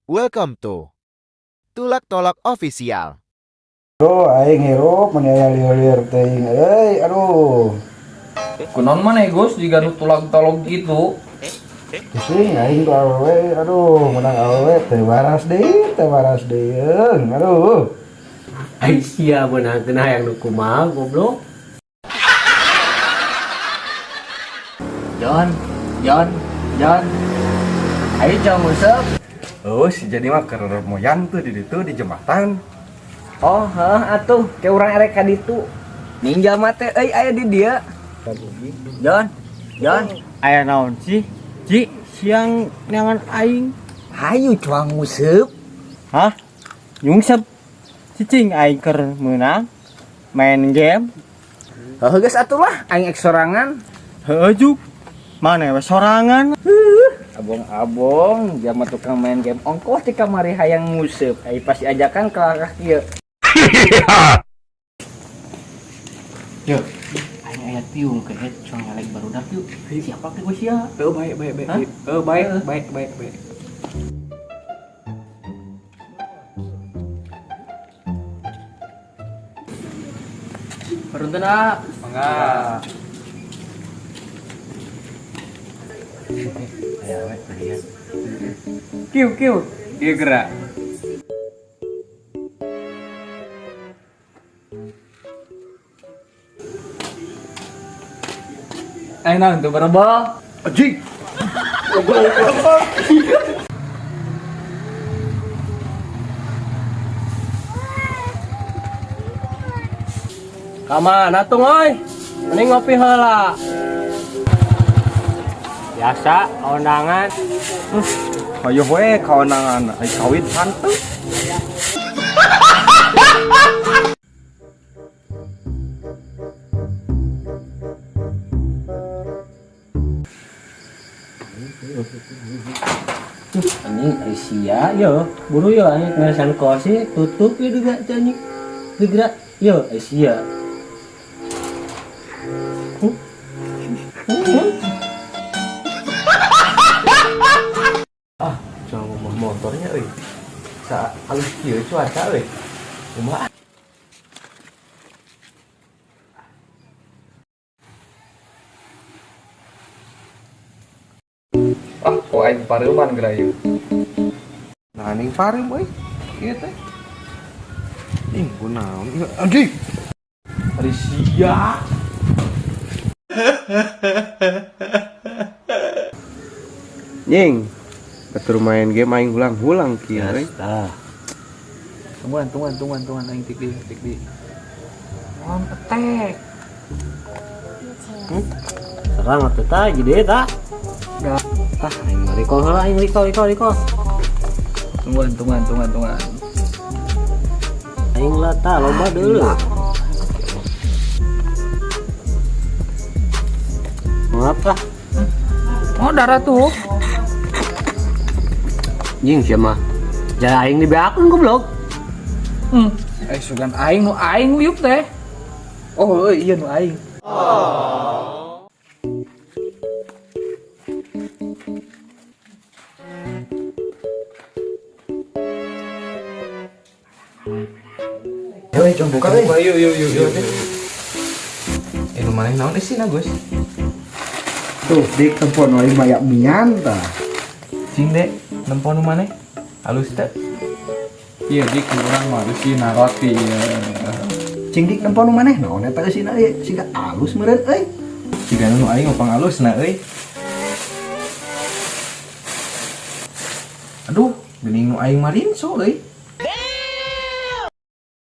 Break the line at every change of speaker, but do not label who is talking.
Welcome to Tulak Tolak Official.
Bro, aing hirup menaya liur-liur teuing euy. Aduh.
Kunaon maneh Gus jika nu tulag-tolog gitu?
Pusing aing ku awewe. Aduh, menang awewe teu waras deui. Aduh.
Ai sia beunang teu hayang nu kumaha goblok. Jon. Ayo jang usep.
Oh, si jadi mah keur moyan tuh di ditu di jembatan.
Oh, heuh atuh ke urang erek ka ditu. Ninja mah teh euy aya di dieu. Jon.
Aya naon sih? Ci, siang neangan aing.
Hayu cuang nguseup.
Hah? Nyungsep. Cicing aing keur meunang main game.
Heuh geus atuh lah aing ek sorangan.
Heuh juk. Mana we sorangan?
Abong, jama tukang main game ongkoh ti kamari hayang nguseup. Ai pasti ajakan ke arah kieu.
Yo, aing aya tiung ke et cong ngalek barudak yuk. Siapa ke gua sia?
Baik. Baik.
Paruntena.
Mangga.
Aya we kalian.
Kieu. Ieu gerak. Ayo naon tuh berapa?
Anjing.
Kamana tuh euy? Mending ngopi heula. Biasa kondangan.
Hayu we kawenangan ai kawin santu.
Ini Asia yo, buru yo ini ngerasan kosi tutup ya juga cani. Gerak yo Asia.
Jangan ngomong motornya euy. Sa alus kieu cuaca euy. Kumaha? Ah, kok aing pareuman geura ieu. Nah, ning pareum euy. Ieu teh. Ing kunaon? Anjing. Ari sia. Nying, ketur main game aing hulang-hulang kieu euy.
Tah.
Tungguan aing tik di. On attack.
Serang atuh tah jadi tah. Tah aing recall heula aing recall.
Tungguan.
Aing lah tah loba deuleu. Ngapa?
Oh, darah tuh.
Jing siapa? Jaya aing dibeakeun goblok.
Sugan aing nu aing liuk teh. Oh, iya nu aing.
Euy, jom buka euy.
Yuk. Nu maneh naon isina, Gus?
Tuh, dik tempon wae mayak mian tah.
Cing dek, nempo nu maneh? Halus teh. Iya, dik urang mah isina roti.
Cing dik tempon maneh naon eta eusina ieu? Siga alus meureun euy.
Siga nu aing opang halusna euy. Aduh, geuning nu aing marinso euy.